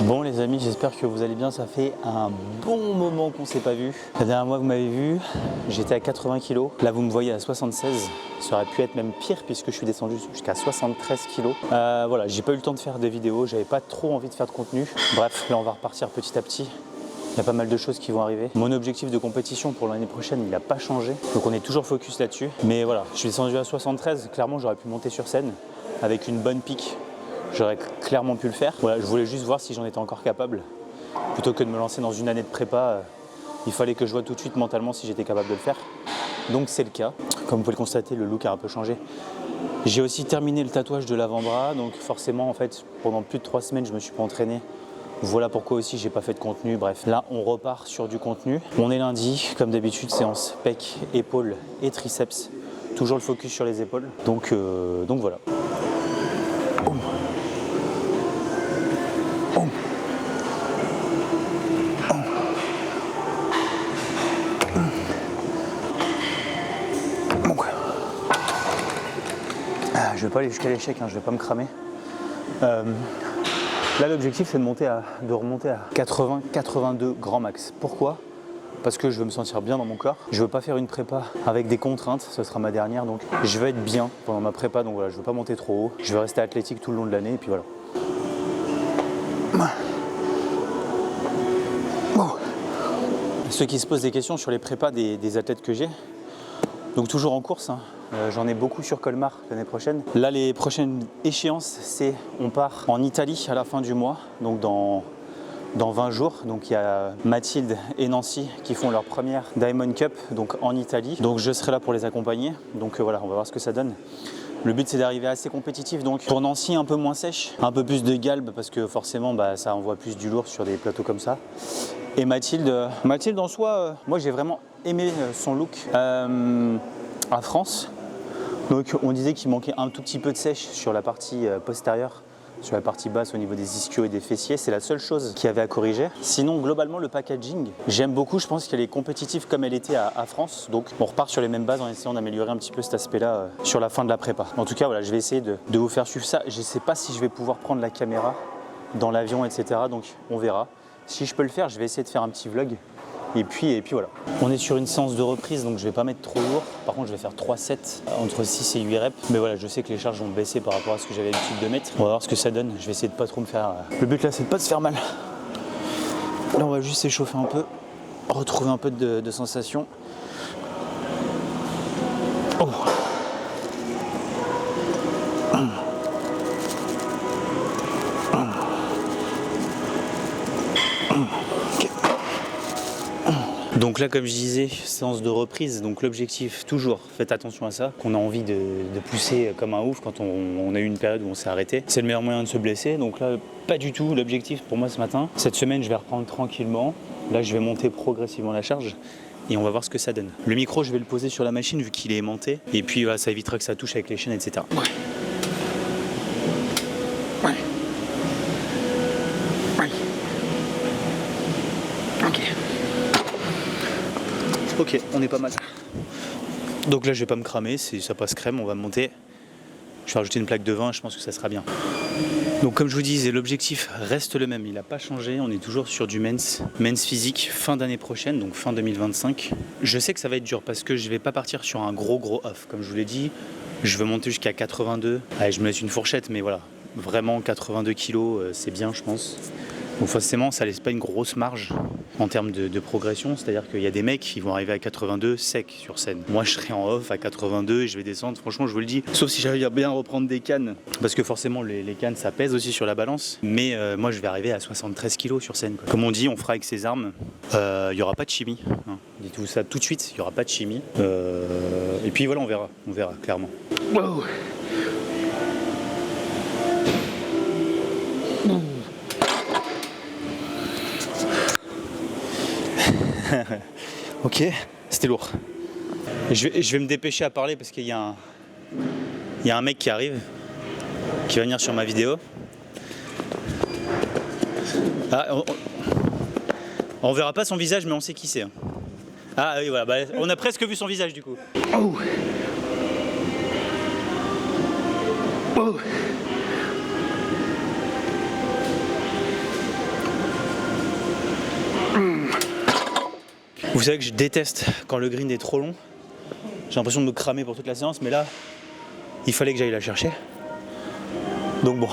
Bon les amis, j'espère que vous allez bien, ça fait un bon moment qu'on s'est pas vu. La dernière fois que vous m'avez vu, j'étais à 80 kg, là vous me voyez à 76, ça aurait pu être même pire puisque je suis descendu jusqu'à 73 kg. Voilà, j'ai pas eu le temps de faire des vidéos, j'avais pas trop envie de faire de contenu. Bref, là on va repartir petit à petit. Il y a pas mal de choses qui vont arriver. Mon objectif de compétition pour l'année prochaine, il n'a pas changé. Donc on est toujours focus là-dessus. Mais voilà, je suis descendu à 73. Clairement, j'aurais pu monter sur scène avec une bonne pique. J'aurais clairement pu le faire. Voilà, je voulais juste voir si j'en étais encore capable. Plutôt que de me lancer dans une année de prépa, il fallait que je vois tout de suite mentalement si j'étais capable de le faire. Donc c'est le cas. Comme vous pouvez le constater, le look a un peu changé. J'ai aussi terminé le tatouage de l'avant-bras. Donc forcément, en fait, pendant plus de 3 semaines, je ne me suis pas entraîné. Voilà pourquoi aussi j'ai pas fait de contenu. Bref, là on repart sur du contenu. On est lundi, comme d'habitude, séance pec, épaules et triceps. Toujours le focus sur les épaules. Donc voilà. Je vais pas aller jusqu'à l'échec, hein, je vais pas me cramer. Là l'objectif c'est de remonter à 80-82 grand max. Pourquoi ? Parce que je veux me sentir bien dans mon corps. Je veux pas faire une prépa avec des contraintes, ce sera ma dernière, donc je veux être bien pendant ma prépa, donc voilà, je veux pas monter trop haut. Je veux rester athlétique tout le long de l'année et puis voilà. Ceux qui se posent des questions sur les prépas des athlètes que j'ai, donc toujours en course, hein. J'en ai beaucoup sur Colmar l'année prochaine. Là les prochaines échéances, c'est on part en Italie à la fin du mois, donc dans 20 jours. Donc il y a Mathilde et Nancy qui font leur première Diamond Cup donc en Italie. Donc je serai là pour les accompagner. Donc voilà, on va voir ce que ça donne. Le but c'est d'arriver assez compétitif, donc pour Nancy un peu moins sèche, un peu plus de galbe parce que forcément ça envoie plus du lourd sur des plateaux comme ça. Et Mathilde en soi, moi j'ai vraiment aimé son look à France. Donc on disait qu'il manquait un tout petit peu de sèche sur la partie postérieure, sur la partie basse au niveau des ischios et des fessiers. C'est la seule chose qu'il y avait à corriger. Sinon globalement le packaging, j'aime beaucoup, je pense qu'elle est compétitive comme elle était à France. Donc on repart sur les mêmes bases en essayant d'améliorer un petit peu cet aspect-là sur la fin de la prépa. En tout cas voilà, je vais essayer de vous faire suivre ça. Je ne sais pas si je vais pouvoir prendre la caméra dans l'avion, etc. Donc on verra. Si je peux le faire, je vais essayer de faire un petit vlog. Et puis voilà. On est sur une séance de reprise, donc je vais pas mettre trop lourd. Par contre, je vais faire 3 sets entre 6 et 8 reps. Mais voilà, je sais que les charges vont baisser par rapport à ce que j'avais l'habitude de mettre. On va voir ce que ça donne. Je vais essayer de pas trop me faire... Le but là, c'est de pas se faire mal. Là, on va juste s'échauffer un peu, retrouver un peu de sensation. Oh. Donc là, comme je disais, séance de reprise, donc l'objectif, toujours, faites attention à ça, qu'on a envie de pousser comme un ouf quand on a eu une période où on s'est arrêté. C'est le meilleur moyen de se blesser, donc là, pas du tout l'objectif pour moi ce matin. Cette semaine, je vais reprendre tranquillement. Là, je vais monter progressivement la charge et on va voir ce que ça donne. Le micro, je vais le poser sur la machine vu qu'il est aimanté, et puis voilà, ça évitera que ça touche avec les chaînes, etc. Ok, on est pas mal. Donc là, je vais pas me cramer, si ça passe crème, on va monter. Je vais rajouter une plaque de vin, je pense que ça sera bien. Donc comme je vous disais, l'objectif reste le même, il n'a pas changé. On est toujours sur du men's physique fin d'année prochaine, donc fin 2025. Je sais que ça va être dur parce que je vais pas partir sur un gros off. Comme je vous l'ai dit, je veux monter jusqu'à 82. Allez, je me laisse une fourchette, mais voilà, vraiment 82 kg, c'est bien, je pense. Donc forcément, ça laisse pas une grosse marge en termes de progression, c'est-à-dire qu'il y a des mecs qui vont arriver à 82 sec sur scène. Moi, je serai en off à 82 et je vais descendre, franchement, je vous le dis. Sauf si j'arrive à bien reprendre des cannes, parce que forcément, les cannes, ça pèse aussi sur la balance. Mais moi, je vais arriver à 73 kg sur scène, quoi. Comme on dit, on fera avec ses armes. Il n'y aura pas de chimie. Hein. Dites-vous ça tout de suite, il n'y aura pas de chimie. Et puis voilà, on verra clairement. Wow. Ok, c'était lourd. Je vais me dépêcher à parler parce qu'il y a un mec qui arrive, qui va venir sur ma vidéo. Ah, on verra pas son visage, mais on sait qui c'est. Ah oui, voilà, on a presque vu son visage du coup. Oh. Oh. Vous savez que je déteste quand le green est trop long. J'ai l'impression de me cramer pour toute la séance, mais là, il fallait que j'aille la chercher. Donc bon.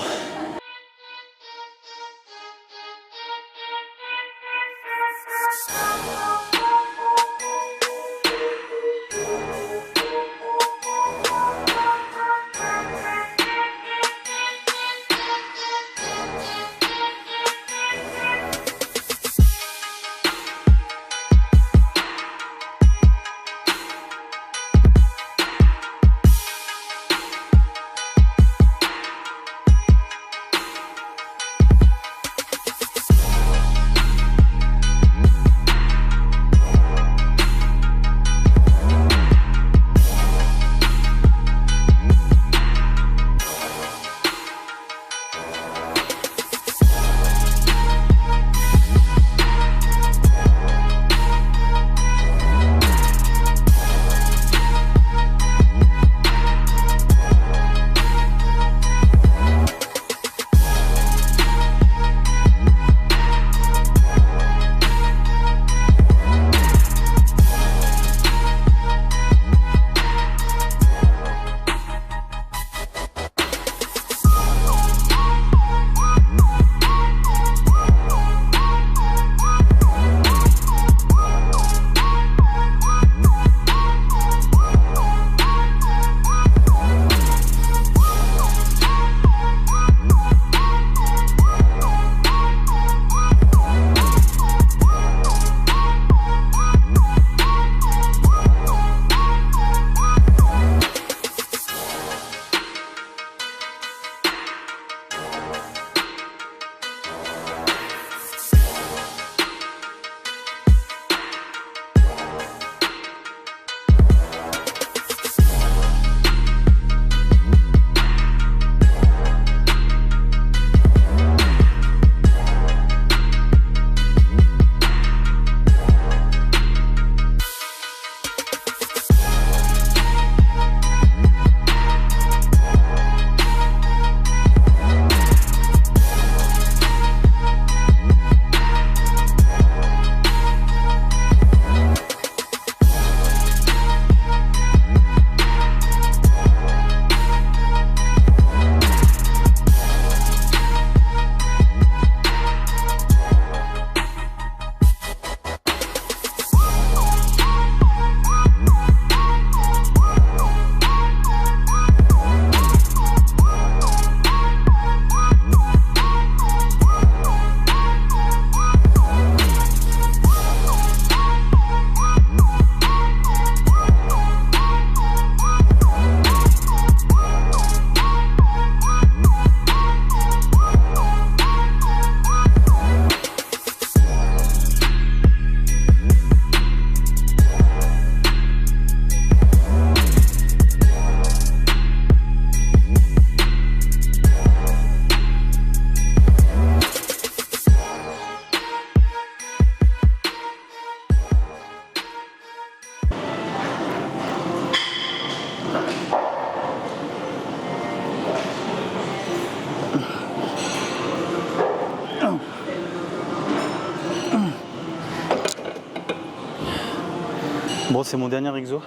Bon, c'est mon dernier exo.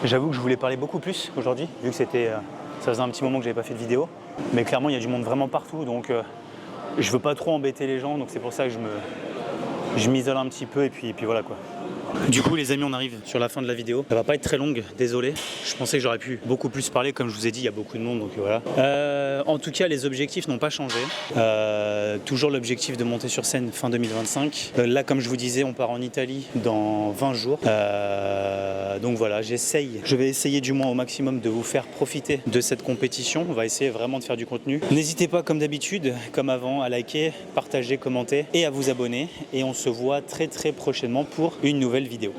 J'avoue que je voulais parler beaucoup plus aujourd'hui, vu que ça faisait un petit moment que j'avais pas fait de vidéo. Mais clairement, il y a du monde vraiment partout, donc je veux pas trop embêter les gens, donc c'est pour ça que je m'isole un petit peu et puis voilà quoi. Du coup les amis, on arrive sur la fin de la vidéo. Elle va pas être très longue, désolé. Je pensais que j'aurais pu beaucoup plus parler, comme je vous ai dit, il y a beaucoup de monde, donc voilà. En tout cas, les objectifs n'ont pas changé. Toujours l'objectif de monter sur scène fin 2025. Là, comme je vous disais, on part en Italie dans 20 jours. Donc voilà, je vais essayer du moins au maximum de vous faire profiter de cette compétition. On va essayer vraiment de faire du contenu. N'hésitez pas, comme d'habitude, comme avant, à liker, partager, commenter et à vous abonner. Et on se voit très très prochainement pour une nouvelle vidéo.